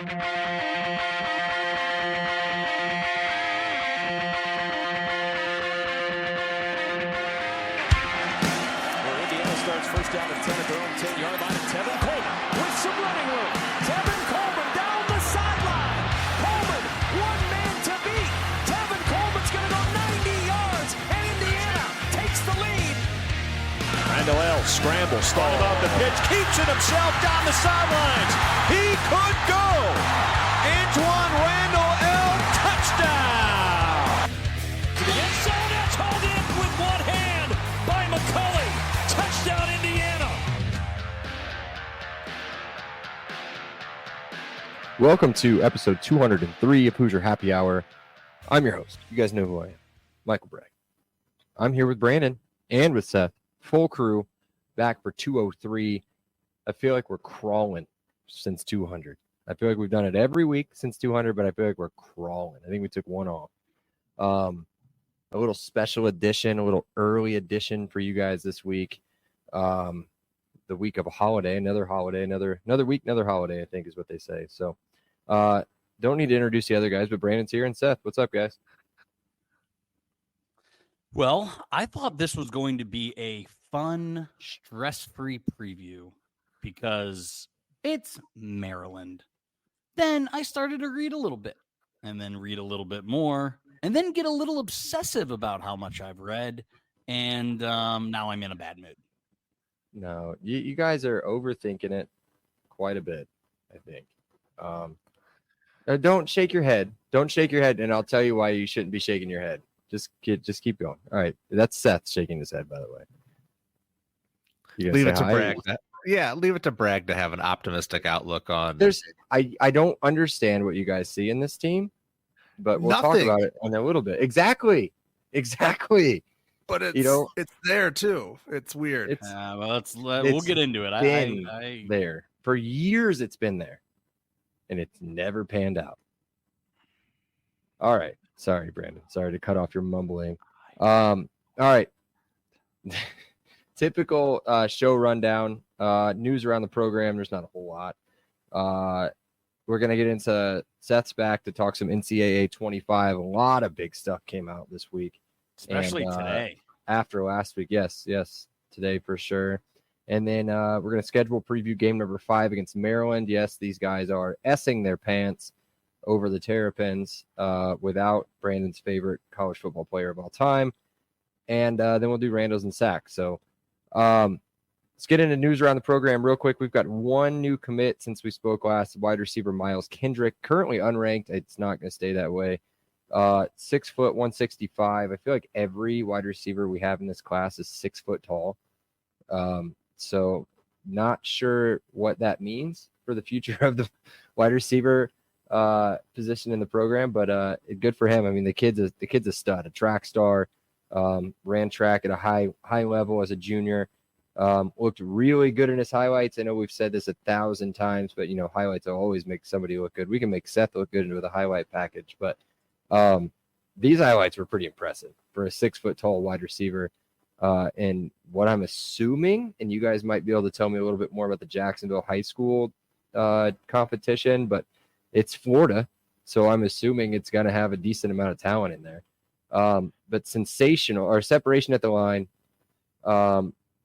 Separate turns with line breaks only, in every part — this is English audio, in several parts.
Starts first down and 10 at their own 10-yard line. And Tevin Coleman with some running room. Tevin Coleman down the sideline. Coleman, one man to beat. Tevin Coleman's going to go 90 yards, and Indiana takes the lead. Randall L. scrambles, thought about the pitch, keeps it himself down the sidelines. He could go. Antoine Randall L. touchdown. To the end zone, that's hauled in with one hand by McCulley. Touchdown, Indiana.
Welcome to episode 203 of Hoosier Happy Hour. I'm your host. You guys know who I am, Michael Braggley. I'm here with Brandon and with Seth. Full crew, back for 203. I feel like we're crawling since 200. I feel like we've done it every week since 200, but I feel like we're crawling. I think we took one off. A little special edition, a little early edition for you guys this week. The week of a holiday, another week, another holiday, I think is what they say. So don't need to introduce the other guys, but Brandon's here and Seth. What's up, guys?
Well, I thought this was going to be a fun, stress-free preview because it's Maryland. Then I started to read a little bit and then read a little bit more and then get a little obsessive about how much I've read. And now I'm in a bad mood.
No, you guys are overthinking it quite a bit, I think. Don't shake your head. Don't shake your head, and I'll tell you why you shouldn't be shaking your head. Just keep going. All right, that's Seth shaking his head, by the way.
Leave it to Bragg. Leave it to Bragg to have an optimistic outlook on.
I don't understand what you guys see in this team, but we'll talk about it in a little bit. Exactly.
But it's there too. It's weird.
We'll get into it. I
there for years. It's been there, and it's never panned out. All right. Sorry, Brandon. Sorry to cut off your mumbling. All right. Typical show rundown. News around the program. There's not a whole lot. We're going to get into Seth's back to talk some NCAA 25. A lot of big stuff came out this week.
Especially today.
After last week. Yes. Today for sure. And then we're going to schedule preview game number 5 against Maryland. Yes, these guys are essing their pants over the Terrapins without Brandon's favorite college football player of all time. And then we'll do randos and sacks. So let's get into news around the program real quick. We've got one new commit since we spoke last, wide receiver Miles Kendrick, currently unranked. It's not going to stay that way. 6 foot, 165. I feel like every wide receiver we have in this class is 6 foot tall. So not sure what that means for the future of the wide receiver position in the program, but good for him. I mean, the kid's a stud, a track star. Ran track at a high level as a junior. Looked really good in his highlights. I know we've said this 1,000 times, but highlights will always make somebody look good. We can make Seth look good with a highlight package, but these highlights were pretty impressive for a 6 foot tall wide receiver. And what I'm assuming, and you guys might be able to tell me a little bit more about the Jacksonville high school competition, but it's Florida, so I'm assuming it's going to have a decent amount of talent in there. But sensational, or separation at the line,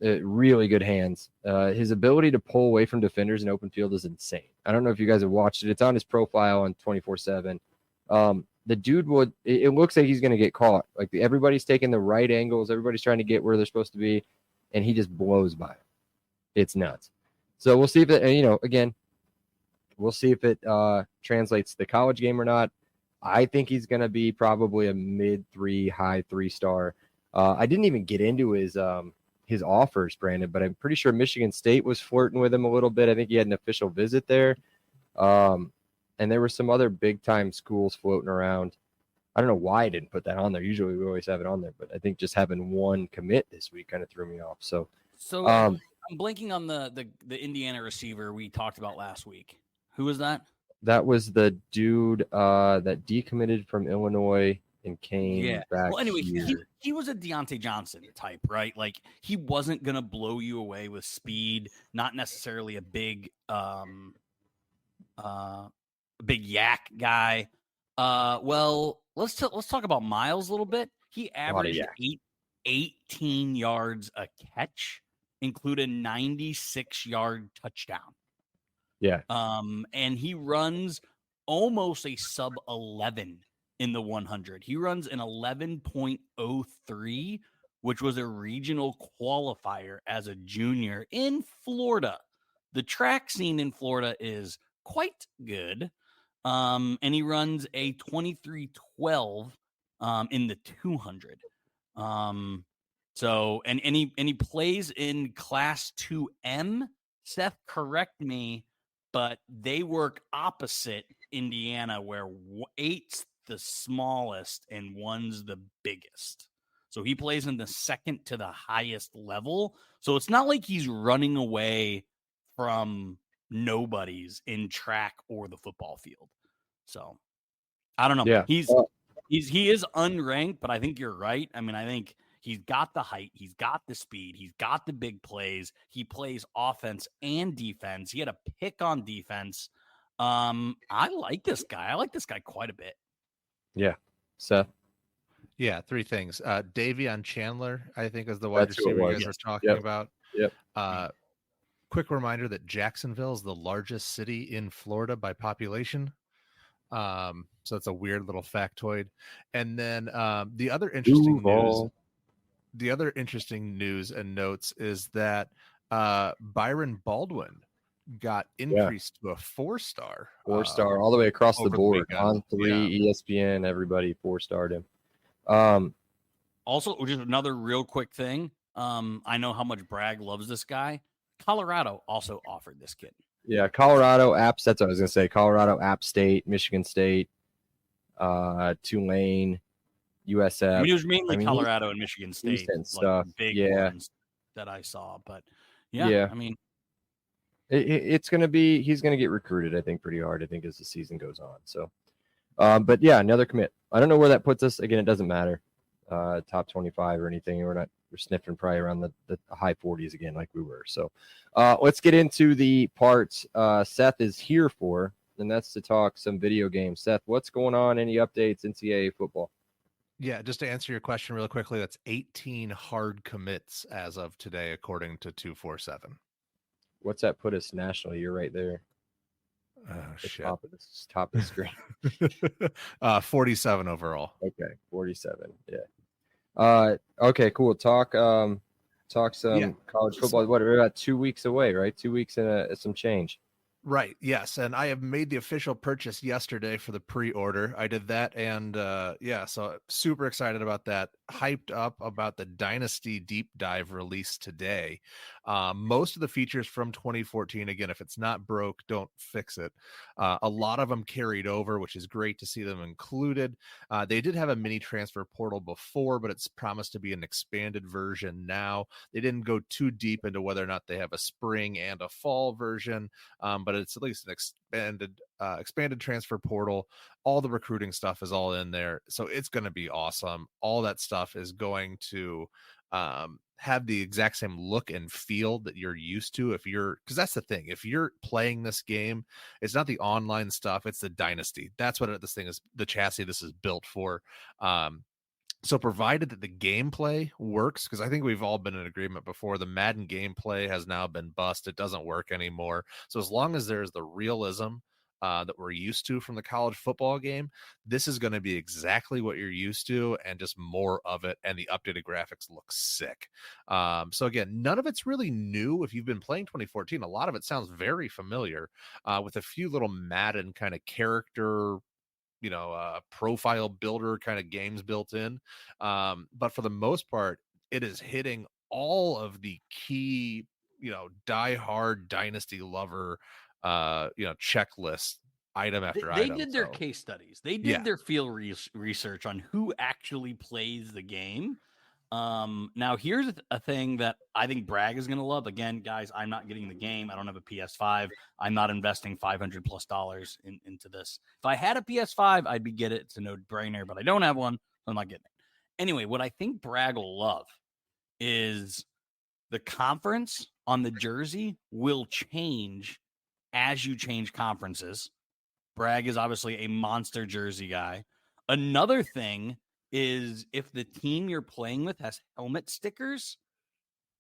really good hands. His ability to pull away from defenders in open field is insane. I don't know if you guys have watched it. It's on his profile on 24/7. The dude it looks like he's going to get caught. Like everybody's taking the right angles. Everybody's trying to get where they're supposed to be, and he just blows by it. It's nuts. So we'll see if it, again, we'll see if it translates to the college game or not. I think he's going to be probably a mid-3, high 3-star. I didn't even get into his offers, Brandon, but I'm pretty sure Michigan State was flirting with him a little bit. I think he had an official visit there. And there were some other big-time schools floating around. I don't know why I didn't put that on there. Usually we always have it on there, but I think just having one commit this week kind of threw me off. So
I'm blanking on the Indiana receiver we talked about last week. Who was that?
That was the dude that decommitted from Illinois and came back.
Well, anyway,
here.
he was a Deontay Johnson type, right? Like he wasn't gonna blow you away with speed, not necessarily a big big yak guy. Well, let's talk about Miles a little bit. He averaged 18 yards a catch, included a 96-yard touchdown.
Yeah.
And he runs almost a sub 11 in the 100. He runs an 11.03, which was a regional qualifier as a junior in Florida. The track scene in Florida is quite good. And he runs a 23.12 in the 200. So and he plays in class 2M. Seth, correct me, but they work opposite Indiana, where 8's the smallest and 1's the biggest. So he plays in the second to the highest level. So it's not like he's running away from nobodies in track or the football field. So I don't know.
Yeah.
He is unranked, but I think you're right. I mean, I think he's got the height, he's got the speed, he's got the big plays. He plays offense and defense. He had a pick on defense. I like this guy. I like this guy quite a bit.
Yeah. Seth?
Yeah, 3 things. Davion Chandler, I think, is the wide receiver you guys were talking about.
Yep.
Quick reminder that Jacksonville is the largest city in Florida by population. So that's a weird little factoid. And then the other interesting news and notes is that Byron Baldwin got increased to a 4-star.
4-star all the way across the board. On 3, ESPN, everybody 4-starred him.
Also, just another real quick thing. I know how much Bragg loves this guy. Colorado also offered this kid.
Yeah, Colorado, App. That's what I was going to say. Colorado, App State, Michigan State, Tulane, USF.
I mean, it was mainly Colorado and Michigan State,
stuff.
Big ones that I saw. But I mean,
it's going to be. He's going to get recruited, I think, pretty hard. I think as the season goes on. So, but yeah, another commit. I don't know where that puts us. Again, it doesn't matter. Top 25 or anything. We're sniffing probably around the high 40s again, like we were. So, let's get into the parts Seth is here for, and that's to talk some video games. Seth, what's going on? Any updates? NCAA football?
Yeah, just to answer your question real quickly, that's 18 hard commits as of today, according to 247.
What's that put us nationally? You're right there.
Shit.
Top of the screen.
47 overall.
Okay, 47. Yeah. Okay, cool. Talk some college football. What, we're about 2 weeks away, right? 2 weeks and some change.
Right. Yes. And I have made the official purchase yesterday for the pre-order. I did that. And so super excited about that. Hyped up about the Dynasty Deep Dive release today. Most of the features from 2014, again, if it's not broke, don't fix it. A lot of them carried over, which is great to see them included. They did have a mini transfer portal before, but it's promised to be an expanded version now. They didn't go too deep into whether or not they have a spring and a fall version, but it's at least an expanded transfer portal. All the recruiting stuff is all in there, so it's going to be awesome. All that stuff is going to have the exact same look and feel that you're used to, because that's the thing, if you're playing this game, it's not the online stuff, it's the Dynasty. That's what this thing is, the chassis this is built for. So provided that the gameplay works, because I think we've all been in agreement before, the Madden gameplay has now been bust. It doesn't work anymore. So as long as there's the realism that we're used to from the college football game, this is going to be exactly what you're used to and just more of it. And the updated graphics look sick. So again, none of it's really new. If you've been playing 2014, a lot of it sounds very familiar, with a few little Madden kind of character, profile builder kind of games built in. But for the most part, it is hitting all of the key, diehard Dynasty lover, checklist item after item.
They did their case studies. They did their field research on who actually plays the game. Now here's a thing that I think Bragg is going to love. Again, guys, I'm not getting the game. I don't have a PS5. I'm not investing $500+ into this. If I had a PS5, I'd get it. It's a no-brainer, but I don't have one. So I'm not getting it. Anyway, what I think Bragg will love is the conference on the jersey will change as you change conferences. Bragg is obviously a monster jersey guy. Another thing is if the team you're playing with has helmet stickers,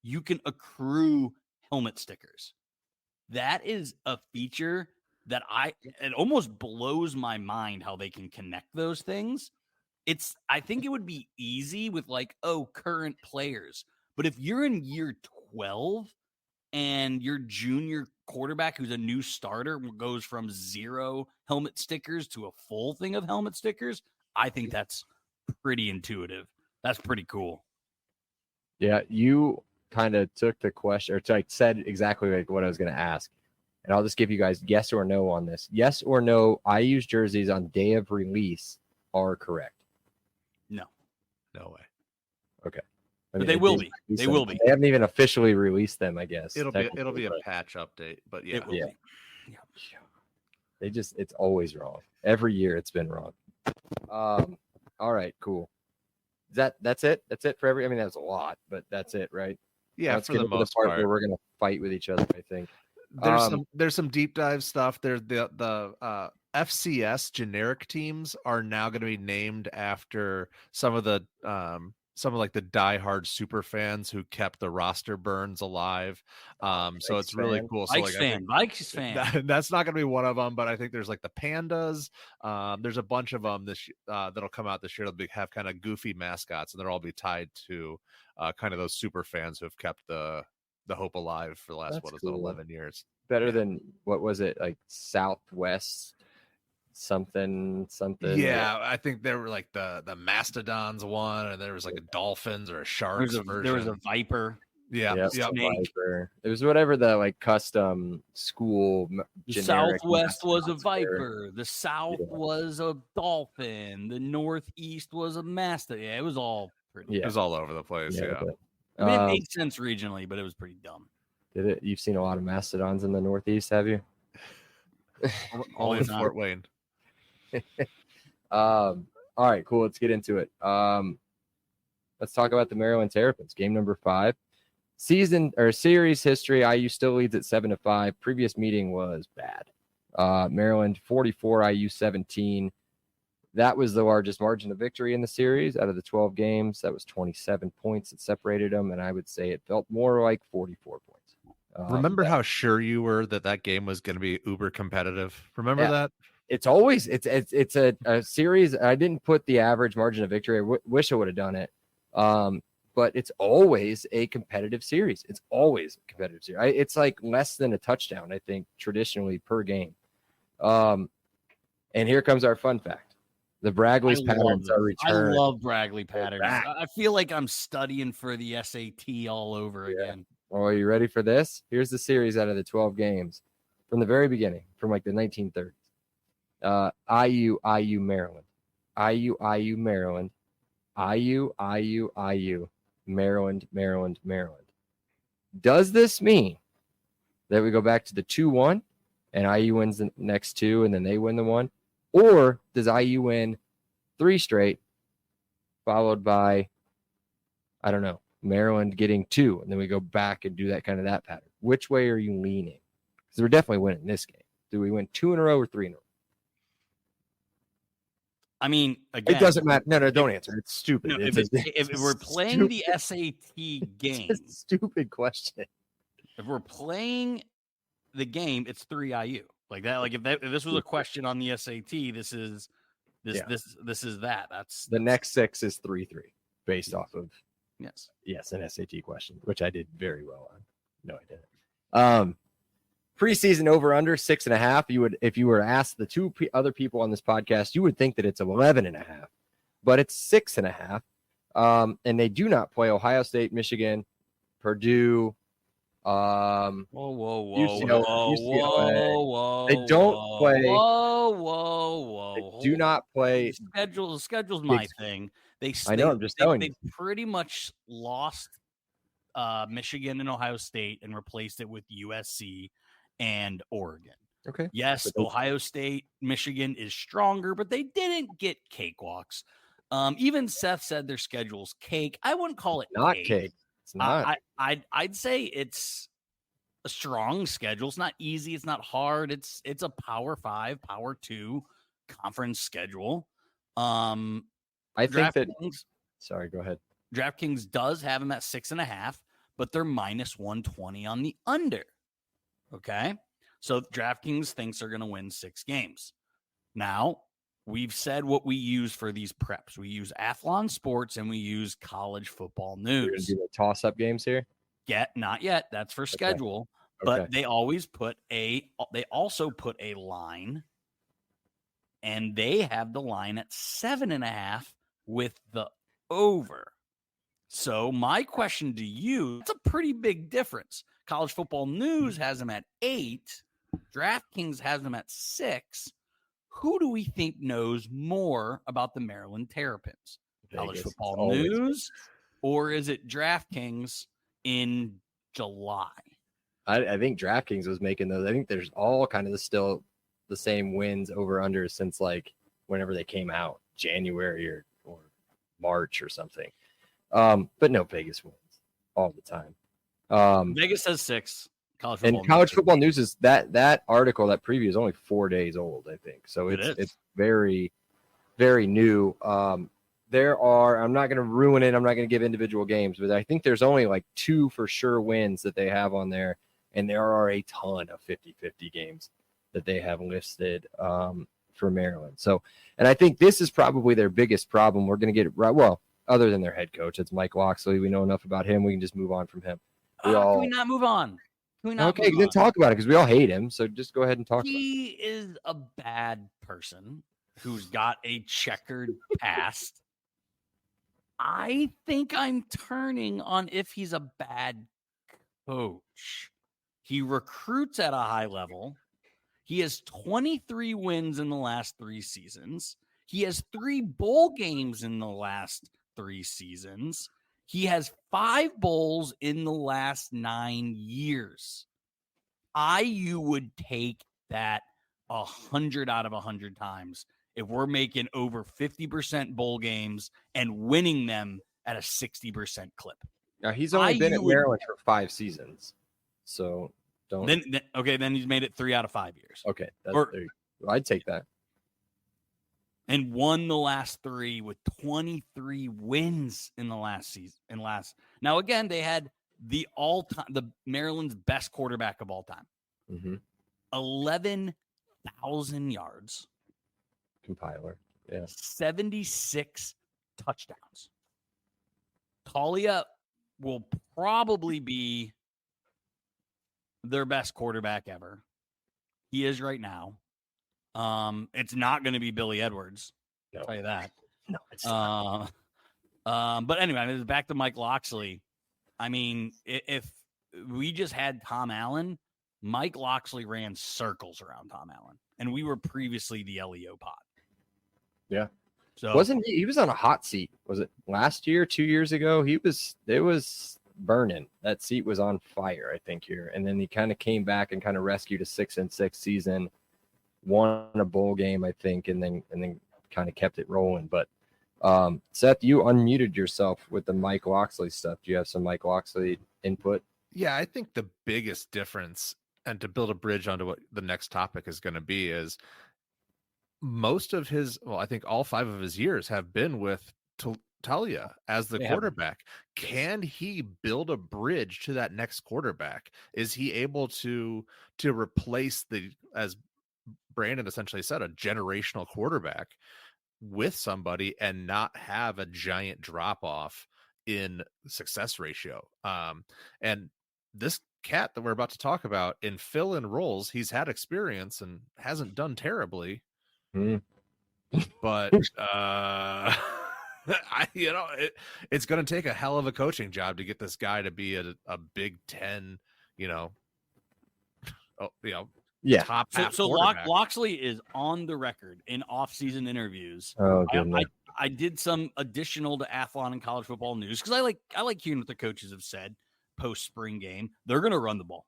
you can accrue helmet stickers. That is a feature that it almost blows my mind how they can connect those things. I think it would be easy with like, current players. But if you're in year 12 and your junior quarterback who's a new starter goes from 0 helmet stickers to a full thing of helmet stickers, I think that's pretty intuitive. That's pretty cool.
Yeah, you kind of took the question, or like said exactly like what I was going to ask. And I'll just give you guys yes or no on this. Yes or no, IU's jerseys on day of release are correct.
No way.
Okay.
But they will be. They will be.
They haven't even officially released them, I guess.
It'll be a patch update, but yeah.
It will be.
They just, it's always wrong. Every year it's been wrong. All right, cool. That's it? That's it for I mean, that was a lot, but that's it, right?
Yeah,
Let's
for
get
the
into
most
part
part.
where we're gonna fight with each other, I think.
There's some deep dive stuff. There's the FCS generic teams are now going to be named after some of like the diehard super fans who kept the roster burns alive. So it's really cool. So
Vikes fan.
That's not going to be one of them, but I think there's like the pandas. There's a bunch of them that'll come out this year. They'll have kind of goofy mascots, and they'll all be tied to kind of those super fans who have kept the hope alive for the last 11 years.
Better than what was it, like Southwest something.
Yeah, I think there were like the Mastodons one, and there was like a Dolphins or a Sharks version.
There was a Viper.
Yeah,
Viper. It was whatever the like custom school.
The Southwest was a Viper. The South was a Dolphin. The Northeast was a Mastodon. Yeah, it was all pretty.
It was all over the place. Yeah.
I mean, it made sense regionally, but it was pretty dumb.
Did it? You've seen a lot of Mastodons in the Northeast, have you?
Only in Fort Wayne.
All right, cool. Let's get into it. Let's talk about the Maryland Terrapins. Game number 5. Series history. IU still leads at 7-5. Previous meeting was bad. Maryland 44, IU 17. That was the largest margin of victory in the series out of the 12 games. That was 27 points that separated them, and I would say it felt more like 44 points.
Remember how sure you were that game was going to be uber competitive? Remember that?
It's always it's a series. I didn't put the average margin of victory. I wish I would have done it. But it's always a competitive series. It's always a competitive series. It's like less than a touchdown, I think, traditionally per game. And here comes our fun fact. The Braggley's patterns are returned.
I love Braggley patterns. I feel like I'm studying for the SAT all over again.
Oh, are you ready for this? Here's the series out of the 12 games from the very beginning, from like the 1930s. IU, Maryland. IU, Maryland. IU, Maryland. Does this mean that we go back to the 2-1 and IU wins the next 2 and then they win the 1? Or does IU win 3 straight, followed by, I don't know, Maryland getting 2, and then we go back and do that pattern? Which way are you leaning? Because we're definitely winning this game. Do we win 2 in a row or 3 in a row?
I mean, again,
it doesn't matter. No, don't answer. It's stupid.
No, if we're playing the SAT game,
it's a stupid question.
If we're playing the game, it's 3 IU. Like that. Like if this was a question on the SAT, this is that. That's
the next 6 is 3-3 based off of
yes
an SAT question, which I did very well on. No, I didn't. Preseason over under 6.5. If you were asked the 2 other people on this podcast, you would think that it's 11.5, but it's 6.5. And they do not play Ohio State, Michigan, Purdue.
Whoa.
They don't play.
Whoa.
They do not play.
The schedule's my thing.
I know. I'm just telling you.
They pretty much lost Michigan and Ohio State and replaced it with USC and Oregon.
Okay.
Yes, Ohio State, Michigan is stronger, but they didn't get cakewalks. Even Seth said their schedule's cake. I wouldn't call it
not cake. It's not.
I'd say it's a strong schedule. It's not easy. It's not hard. It's a Power 5, Power 2 conference schedule.
I think that. Sorry, go ahead.
DraftKings does have them at 6.5, but they're minus 120 on the under. Okay, so DraftKings thinks they're going to win 6 games. Now, we've said what we use for these preps. We use Athlon Sports and we use College Football News.
You're going to do the toss-up games here?
Not yet. That's for schedule.
Okay.
But they also put a line, and they have the line at 7.5 with the over. So my question to you, it's a pretty big difference. College Football News has them at 8. DraftKings has them at 6. Who do we think knows more about the Maryland Terrapins? College Football News, or is it DraftKings in July?
I think DraftKings was making those. I think there's all kind of still the same wins over under since like whenever they came out, January or March or something. But no, Vegas wins all the time.
Vegas says 6.
College Football News is that article, that preview is only 4 days old, I think. So it's very, very new. There are, I'm not going to ruin it. I'm not going to give individual games, but I think there's only like 2 for sure wins that they have on there. And there are a ton of 50-50 games that they have listed for Maryland. So, and I think this is probably their biggest problem. We're going to get it right. Well, other than their head coach, it's Mike Locksley. We know enough about him. We can just move on from him.
Can we not move on?
Okay, then talk about it because we all hate him. So just go ahead and talk about it.
He is a bad person who's got a checkered past. I think I'm turning on if he's a bad coach. He recruits at a high level. He has 23 wins in the last 3 seasons. He has 3 bowl games in the last 3 seasons. He has 5 bowls in the last 9 years. IU would take that 100 out of 100 times if we're making over 50% bowl games and winning them at a 60% clip.
Now, he's only been at Maryland for 5 seasons. So don't.
Then he's made it 3 out of 5 years.
Okay. I'd take that.
And won the last 3 with 23 wins in the last season. Now, again, they had the Maryland's best quarterback of all time.
Mm-hmm.
11,000 yards.
Compiler. Yeah.
76 touchdowns. Talia will probably be their best quarterback ever. He is right now. It's not going to be Billy Edwards.
No.
I'll tell you that.
No, it's not.
But anyway, back to Mike Locksley. I mean, if we just had Tom Allen, Mike Locksley ran circles around Tom Allen, and we were previously the LEO pod.
Yeah.
So
wasn't he was on a hot seat? Was it last year, 2 years ago? It was burning. That seat was on fire, I think, here. And then he kind of came back and kind of rescued a 6-6 season, won a bowl game, I think, and then kind of kept it rolling. But Seth, you unmuted yourself with the Mike Locksley stuff. Do you have some Mike Locksley input?
Yeah, I think the biggest difference, and to build a bridge onto what the next topic is going to be, is most of I think all 5 of his years have been with Talia as the quarterback. Can he build a bridge to that next quarterback? Is he able to replace as Brandon essentially said, a generational quarterback with somebody and not have a giant drop off in success ratio? And this cat that we're about to talk about, in fill-in roles, he's had experience and hasn't done terribly. But it's going to take a hell of a coaching job to get this guy to be a Big Ten, top half.
So Locksley is on the record in off-season interviews.
Oh, goodness.
I did some additional to Athlon and College Football News because I like hearing what the coaches have said post spring game. They're going to run the ball.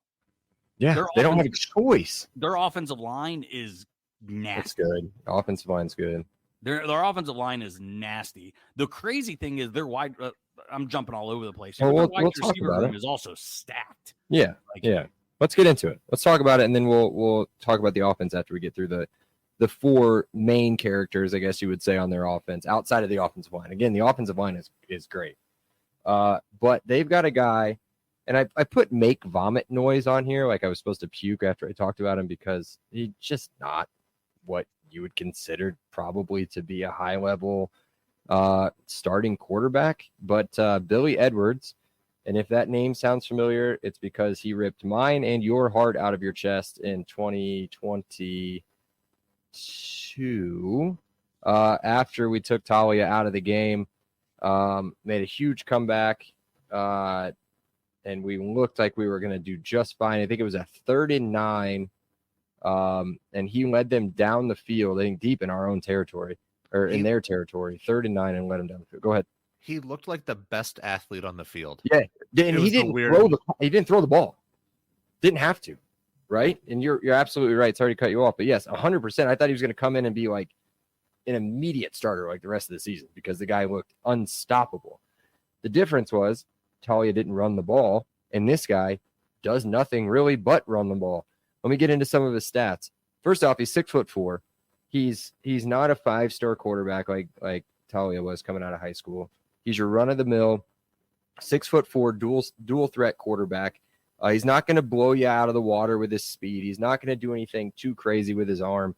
Yeah, they don't have a choice.
Their offensive line is nasty.
It's good. Offensive line's good.
Their offensive line is nasty. The crazy thing is their wide. I'm jumping all over the place.
Well,
their
we'll
wide
talk
receiver
about
room
it.
is also stacked.
Yeah, yeah. let's get into it. Let's talk about it, and then we'll talk about the offense after we get through the four main characters, I guess you would say, on their offense outside of the offensive line. Again, the offensive line is great. But they've got a guy, and I put make vomit noise on here like I was supposed to puke after I talked about him because he's just not what you would consider probably to be a high-level starting quarterback. But Billy Edwards, and if that name sounds familiar, it's because he ripped mine and your heart out of your chest in 2022 after we took Talia out of the game. Made a huge comeback, and we looked like we were going to do just fine. I think it was a 3rd and 9, and he led them down the field, I think deep in our own territory, or in their territory, 3rd and 9, and led them down the field. Go ahead.
He looked like the best athlete on the field.
Yeah, and he didn't throw the ball. Didn't have to, right? And you're absolutely right. Sorry to cut you off, but yes, 100%. I thought he was going to come in and be like an immediate starter like the rest of the season because the guy looked unstoppable. The difference was Talia didn't run the ball, and this guy does nothing really but run the ball. Let me get into some of his stats. First off, he's 6'4". He's not a 5-star quarterback like Talia was coming out of high school. He's your run-of-the-mill 6'4" dual threat quarterback. He's not going to blow you out of the water with his speed. He's not going to do anything too crazy with his arm.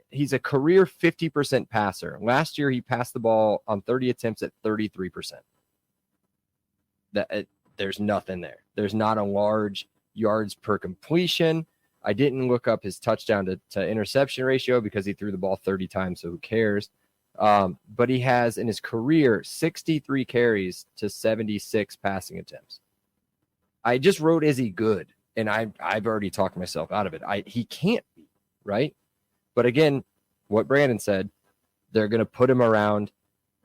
He's a career 50% passer. Last year, he passed the ball on 30 attempts at 33%. There's nothing there. There's not a large yards per completion. I didn't look up his touchdown to interception ratio because he threw the ball 30 times, so who cares? But he has, in his career, 63 carries to 76 passing attempts. I just wrote, is he good? And I've already talked myself out of it. He can't be, right? But again, what Brandon said, they're going to put him around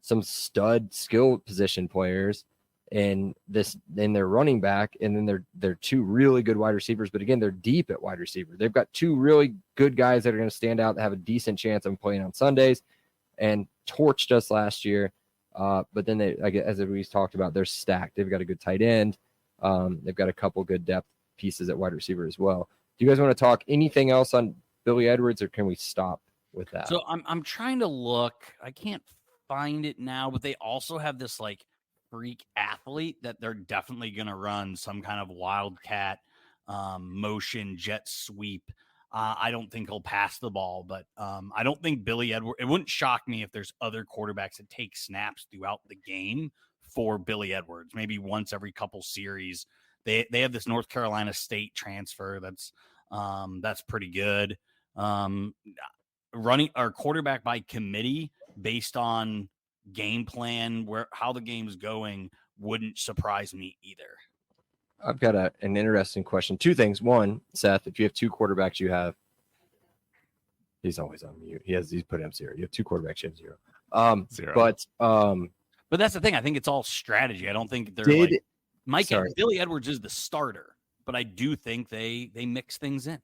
some stud skill position players and their running back, and then they're two really good wide receivers. But again, they're deep at wide receiver. They've got two really good guys that are going to stand out that have a decent chance of playing on Sundays and torched us last year. But then as we talked about, they're stacked. They've got a good tight end. They've got a couple good depth pieces at wide receiver as well. Do you guys want to talk anything else on Billy Edwards, or can we stop with that?
So I'm trying to look. I can't find it now, but they also have this like freak athlete that they're definitely going to run some kind of wildcat motion jet sweep. I don't think he'll pass the ball, but I don't think Billy Edwards. It wouldn't shock me if there's other quarterbacks that take snaps throughout the game for Billy Edwards. Maybe once every couple series. They have this North Carolina State transfer that's pretty good. Running our quarterback by committee based on game plan, how the game's going, wouldn't surprise me either.
I've got an interesting question. Two things. One, Seth, if you have two quarterbacks, he's always on mute. He's put him 0. You have two quarterbacks, you have 0.
0.
But that's the thing. I think it's all strategy. I don't think they're Billy Edwards is the starter, but I do think they mix things in.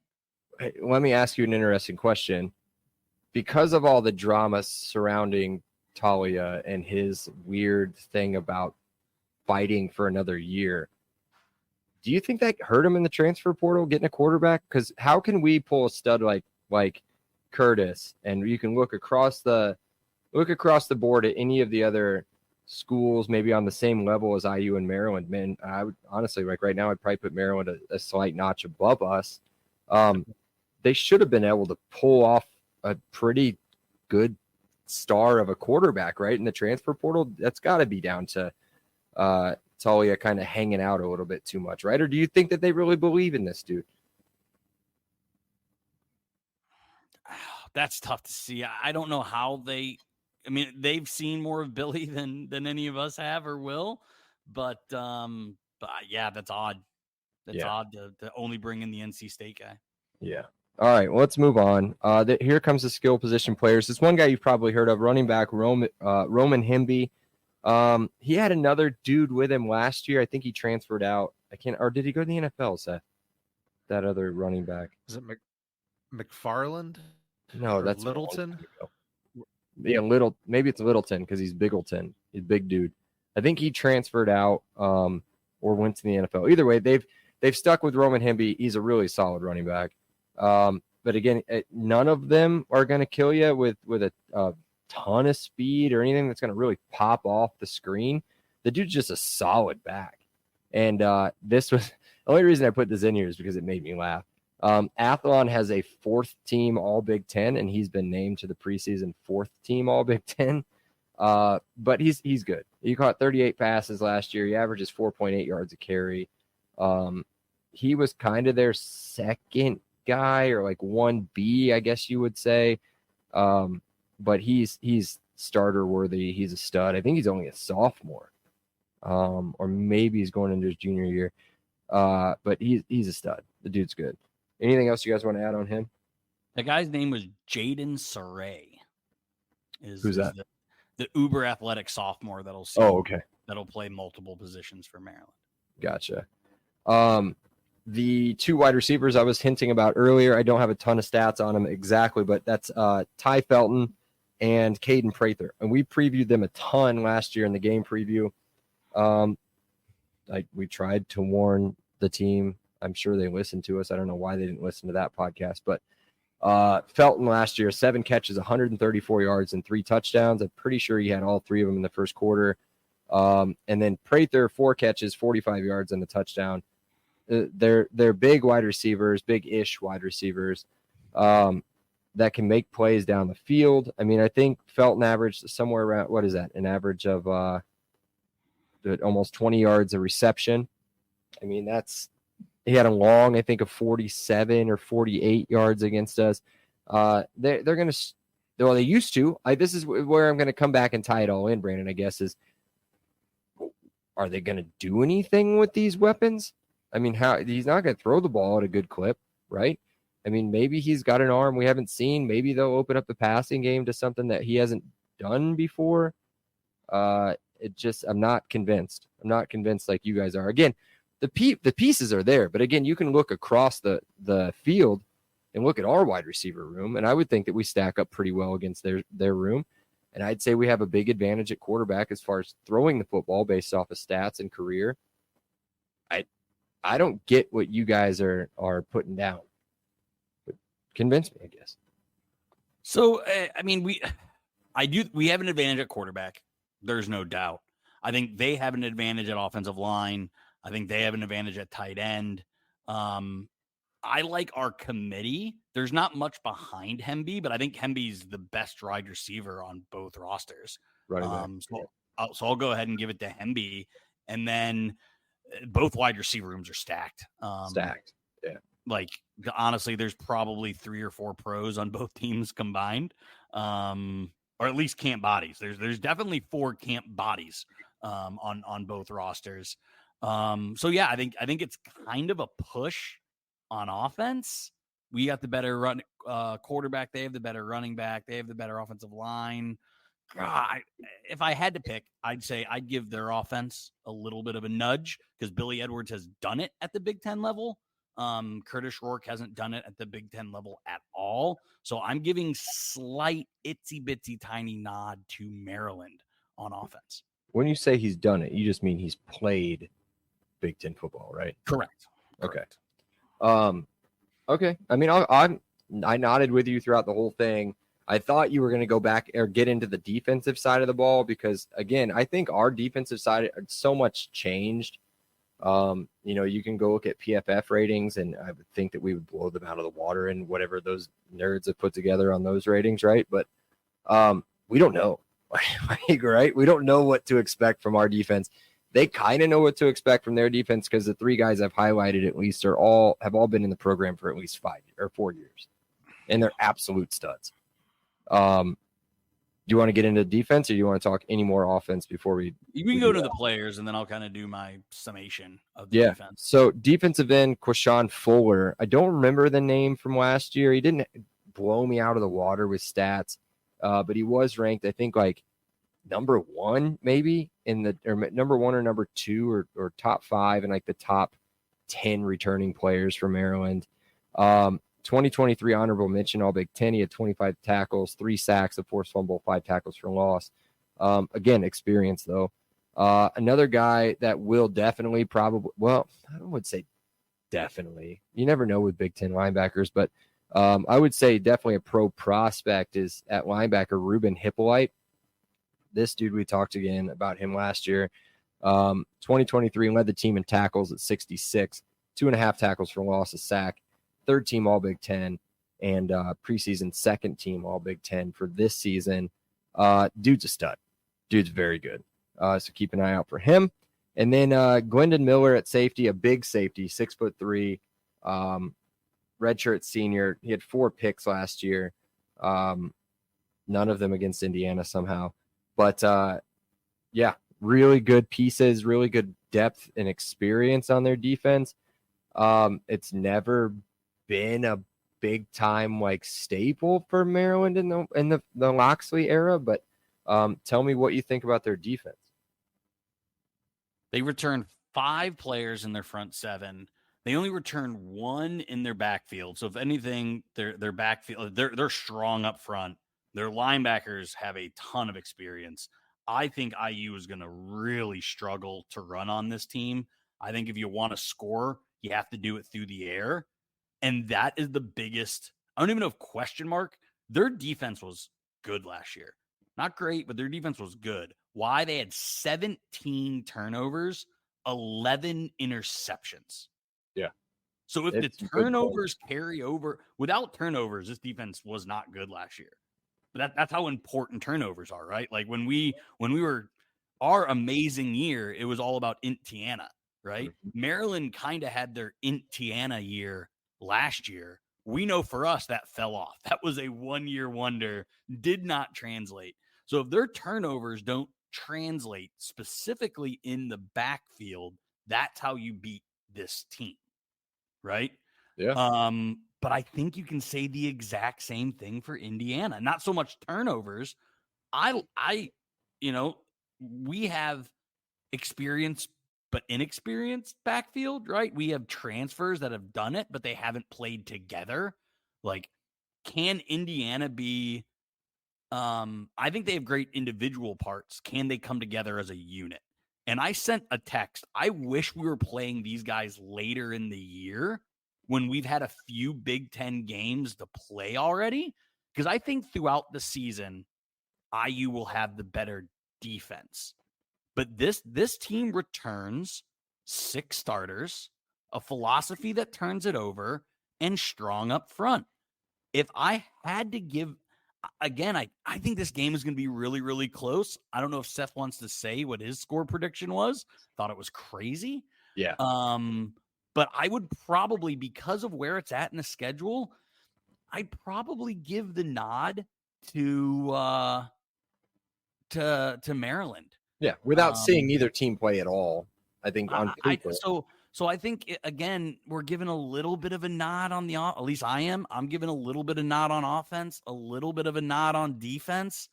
Hey, let me ask you an interesting question. Because of all the drama surrounding Talia and his weird thing about fighting for another year, do you think that hurt him in the transfer portal getting a quarterback? Because how can we pull a stud like Curtis, and you can look across the board at any of the other schools maybe on the same level as IU and Maryland? Man, I would honestly, like right now, I'd probably put Maryland a slight notch above us. They should have been able to pull off a pretty good star of a quarterback, right? In the transfer portal, that's got to be down to Talia kind of hanging out a little bit too much, right? Or do you think that they really believe in this dude?
That's tough to see. I don't know how they've seen more of Billy than any of us have or will, but yeah, that's odd. That's odd to only bring in the NC State guy.
Yeah. All right, well, let's move on. Here comes the skill position players. This one guy you've probably heard of, running back Roman Himby. He had another dude with him last year. I think he transferred out. Or did he go to the NFL, Seth? That other running back.
Is it McFarland?
No, that's
Littleton.
Yeah, maybe it's Littleton because he's Biggleton. He's a big dude. I think he transferred out or went to the NFL. Either way, they've they've stuck with Roman Hemby. He's a really solid running back. But again, none of them are going to kill you with a ton of speed or anything that's going to really pop off the screen. The dude's just a solid back. And this was the only reason I put this in here is because it made me laugh. Athlon has a 4th team All Big Ten, and he's been named to the preseason 4th team All Big Ten. But he's good. He caught 38 passes last year. He averages 4.8 yards a carry. He was kind of their second guy, or like 1B, I guess you would say. But he's starter worthy. He's a stud. I think he's only a sophomore. Or maybe he's going into his junior year. But he's a stud. The dude's good. Anything else you guys want to add on him?
The guy's name was Jaden Saray.
Who's that?
The uber athletic sophomore that'll play multiple positions for Maryland.
Gotcha. The 2 wide receivers I was hinting about earlier, I don't have a ton of stats on them exactly, but that's Ty Felton and Caden Prather. And we previewed them a ton last year in the game preview. We tried to warn the team. I'm sure they listened to us. I don't know why they didn't listen to that podcast, but Felton last year, 7 catches, 134 yards, and 3 touchdowns. I'm pretty sure he had all 3 of them in the first quarter. And then Prather, 4 catches, 45 yards, and a touchdown. They're big wide receivers, big-ish wide receivers that can make plays down the field. I mean, I think Felton averaged somewhere around, what is that, an average of almost 20 yards a reception. I mean, he had a long, I think, of 47 or 48 yards against us. They're going to, well, they used to. This is where I'm going to come back and tie it all in, Brandon, I guess, is are they going to do anything with these weapons? I mean, he's not going to throw the ball at a good clip, right? I mean, maybe he's got an arm we haven't seen. Maybe they'll open up the passing game to something that he hasn't done before. I'm not convinced. I'm not convinced like you guys are. Again, the pieces are there, but again, you can look across the field and look at our wide receiver room, and I would think that we stack up pretty well against their room. And I'd say we have a big advantage at quarterback as far as throwing the football based off of stats and career. I don't get what you guys are putting down, but convince me, I guess.
So, I mean, we have an advantage at quarterback. There's no doubt. I think they have an advantage at offensive line. I think they have an advantage at tight end. I like our committee. There's not much behind Hemby, but I think Hemby's the best wide receiver on both rosters.
Right.
So I'll go ahead and give it to Hemby. And then both wide receiver rooms are stacked.
Stacked. Yeah.
Like, honestly, there's probably 3 or 4 pros on both teams combined. Or at least camp bodies. There's definitely 4 camp bodies on both rosters. So yeah, I think it's kind of a push on offense. We got the better quarterback. They have the better running back. They have the better offensive line. God, if I had to pick, I'd say I'd give their offense a little bit of a nudge because Billy Edwards has done it at the Big Ten level. Curtis Rourke hasn't done it at the Big Ten level at all. So I'm giving slight itsy bitsy tiny nod to Maryland on offense.
When you say he's done it, you just mean he's played Big Ten football, right?
Correct.
Okay. Okay. I mean, I nodded with you throughout the whole thing. I thought you were going to go back or get into the defensive side of the ball because, again, I think our defensive side so much changed. You can go look at PFF ratings, and I would think that we would blow them out of the water and whatever those nerds have put together on those ratings, right? But we don't know, right? We don't know what to expect from our defense. They kind of know what to expect from their defense because the 3 guys I've highlighted at least have all been in the program for at least 5 or 4 years, and they're absolute studs. Do you want to get into defense, or do you want to talk any more offense before we
can go to the players, and then I'll kind of do my summation of the defense.
So defensive end, Quashawn Fuller. I don't remember the name from last year. He didn't blow me out of the water with stats, but he was ranked, I think, like number 1, maybe number 1 or number 2 or top 5 in like the top 10 returning players for Maryland. 2023 honorable mention, All Big Ten. He had 25 tackles, 3 sacks, a forced fumble, 5 tackles for loss. Again, experience though. Another guy that will definitely I would say definitely. You never know with Big Ten linebackers, but I would say definitely a pro prospect is at linebacker Ruben Hippolyte. This dude, we talked again about him last year. 2023 led the team in tackles at 66, 2.5 tackles for loss, a sack, third team All Big Ten, and preseason second team All Big Ten for this season. Dude's a stud. Dude's very good. So keep an eye out for him. And then Glendon Miller at safety, a big safety, 6'3", redshirt senior. He had 4 picks last year. None of them against Indiana somehow. But yeah, really good pieces, really good depth and experience on their defense. It's never been a big time like staple for Maryland in the Loxley era, but tell me what you think about their defense.
They returned 5 players in their front 7. They only returned 1 in their backfield. So if anything, their backfield, they're strong up front. Their linebackers have a ton of experience. I think IU is going to really struggle to run on this team. I think if you want to score, you have to do it through the air. And that is the biggest, I don't even know if question mark. Their defense was good last year. Not great, but their defense was good. Why? They had 17 turnovers, 11 interceptions.
Yeah.
So if the turnovers carry over, without turnovers, this defense was not good last year. But that's how important turnovers are, right? Like when we were our amazing year, it was all about Indiana, right? Mm-hmm. Maryland kind of had their Indiana year last year. We know for us that fell off. That was a one-year wonder, did not translate. So if their turnovers don't translate specifically in the backfield, that's how you beat this team, right?
Yeah.
But I think you can say the exact same thing for Indiana. Not so much turnovers. We have experience but inexperienced backfield, right? We have transfers that have done it, but they haven't played together. Like, can Indiana be I think they have great individual parts. Can they come together as a unit? And I sent a text. I wish we were playing these guys later in the year when we've had a few Big Ten games to play already. Because I think throughout the season, IU will have the better defense. But this team returns 6 starters, a philosophy that turns it over, and strong up front. If I had to give, again, I think this game is going to be really, really close. I don't know if Seth wants to say what his score prediction was. Thought it was crazy.
Yeah.
But I would probably, because of where it's at in the schedule, I'd probably give the nod to Maryland.
Yeah, without seeing either team play at all, I think on paper.
So I think, again, we're giving a little bit of a nod on at least I am. I'm giving a little bit of nod on offense, a little bit of a nod on defense.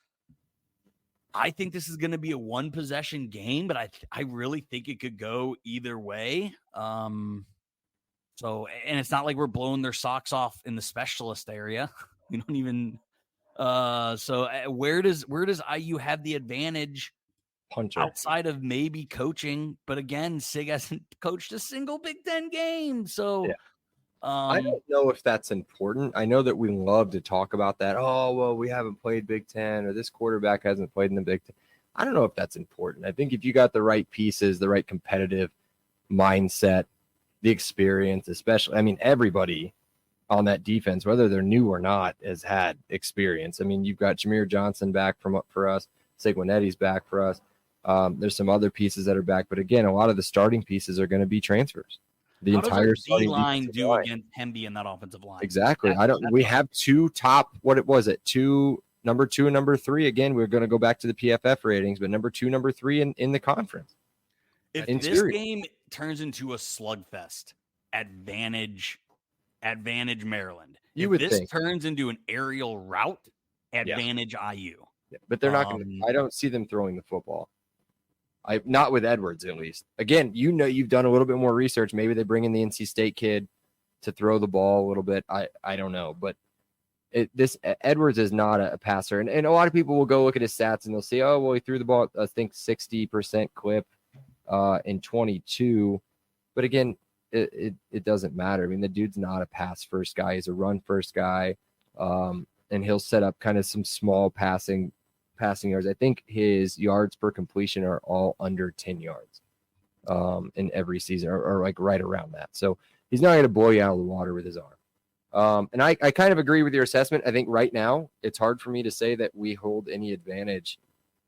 I think this is going to be a 1-possession game, but I really think it could go either way. And it's not like we're blowing their socks off in the specialist area. We don't even. Where does IU have the advantage?
Puncher.
Outside of maybe coaching, but again, Sig hasn't coached a single Big Ten game. So
yeah. I don't know if that's important. I know that we love to talk about that. Oh, well, we haven't played Big Ten, or this quarterback hasn't played in the Big Ten. I don't know if that's important. I think if you got the right pieces, the right competitive mindset, the experience, especially, I mean, everybody on that defense, whether they're new or not, has had experience. I mean, you've got Jameer Johnson back for us. Sigwanetti's back for us. There's some other pieces that are back, but again, a lot of the starting pieces are going to be transfers. The
How
entire
does our D-line do against Hemby in that offensive line?
Exactly. We have 2 top. What it was it? 2 number 2 and number 3. Again, we're going to go back to the PFF ratings, but number 2, number 3 in the conference.
If this game turns into a slugfest, advantage Maryland. If this turns into an aerial route, advantage IU.
Yeah, but they're not going to. I don't see them throwing the football. Not with Edwards, at least. Again, you've done a little bit more research. Maybe they bring in the NC State kid to throw the ball a little bit. I don't know, but Edwards is not a passer, and a lot of people will go look at his stats and they'll say, oh, well, he threw the ball, I think 60% clip in 22. But again, it doesn't matter. I mean, the dude's not a pass first guy; he's a run first guy, and he'll set up kind of some small passing yards. I think his yards per completion are all under 10 yards in every season, or like right around that. So he's not going to blow you out of the water with his arm. And I kind of agree with your assessment. I think right now it's hard for me to say that we hold any advantage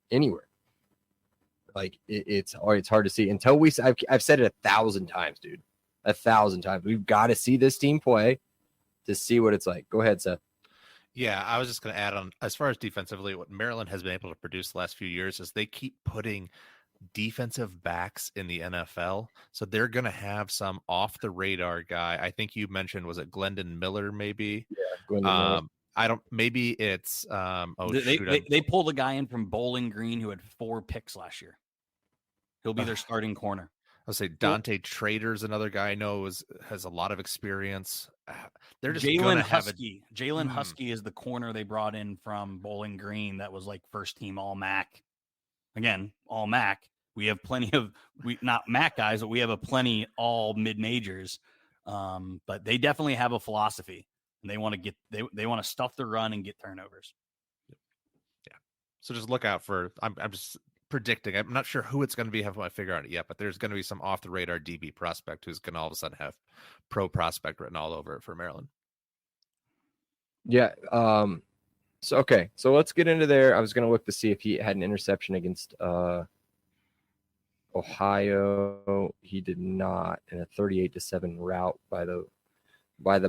anywhere. Like it's hard to see until I've said it 1,000 times, dude. 1,000 times. We've got to see this team play to see what it's like. Go ahead, Seth.
Yeah, I was just going to add on as far as defensively, what Maryland has been able to produce the last few years is they keep putting defensive backs in the NFL. So they're going to have some off the radar guy. I think you mentioned, was it Glendon Miller? Maybe.
Yeah, Glendon Miller.
I don't, maybe it's,
they pulled a guy in from Bowling Green who had 4 picks last year. He'll be their starting corner.
I'll say Dante Trader's another guy I know has a lot of experience. They're just
Jalen Husky. Jalen Husky is the corner they brought in from Bowling Green that was like first team All MAC. Again, All MAC. We have plenty of not MAC guys, but we have a plenty all mid majors. But they definitely have a philosophy, and they want to get they want to stuff the run and get turnovers.
Yeah. So just look out for. I'm just predicting. I'm not sure who it's going to be. Haven't figured out it yet, but there's going to be some off the radar DB prospect who's going to all of a sudden have pro prospect written all over it for Maryland.
Yeah. So let's get into there. I was going to look to see if he had an interception against Ohio. He did not, in a 38-7 route by the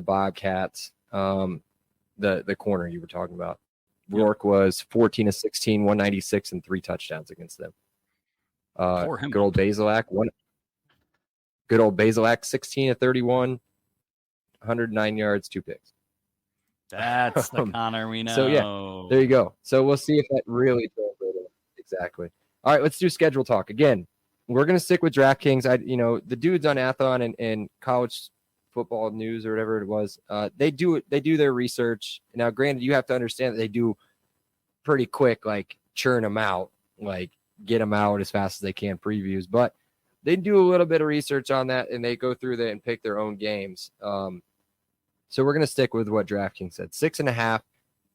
Bobcats. The corner you were talking about. Rourke was 14 of 16, 196, and 3 touchdowns against them. Good old Basilak, 16 of 31, 109 yards, 2 picks.
That's the Connor we know.
So yeah, there you go. So we'll see if that really translated. Exactly. All right, let's do schedule talk again. We're gonna stick with DraftKings. The dudes on Athon and college football news or whatever it was, they do their research. Now, granted, you have to understand that they do pretty quick, like churn them out, like get them out as fast as they can, previews, but they do a little bit of research on that and they go through that and pick their own games. So we're going to stick with what DraftKings said, 6.5.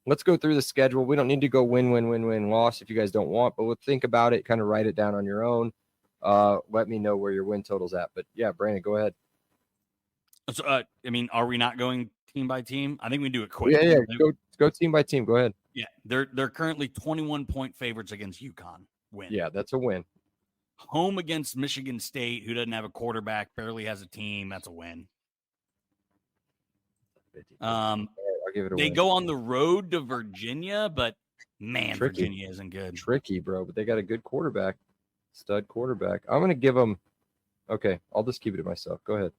Let's go through the schedule. We don't need to go win, loss if you guys don't want, but we'll think about it, kind of write it down on your own. Let me know where your win total's at, but yeah, Brandon, go ahead.
So, are we not going team by team? I think we do it quick.
Yeah. Go team by team. Go ahead.
Yeah, they're currently 21-point favorites against UConn. Win.
Yeah, that's a win.
Home against Michigan State, who doesn't have a quarterback, barely has a team. That's a win.
I'll give it a
they
win.
go on the road to Virginia, but man,
Tricky.
Virginia isn't good.
Tricky, bro. But they got a good quarterback, stud quarterback. I'm gonna give them. Okay, I'll just keep it to myself. Go ahead.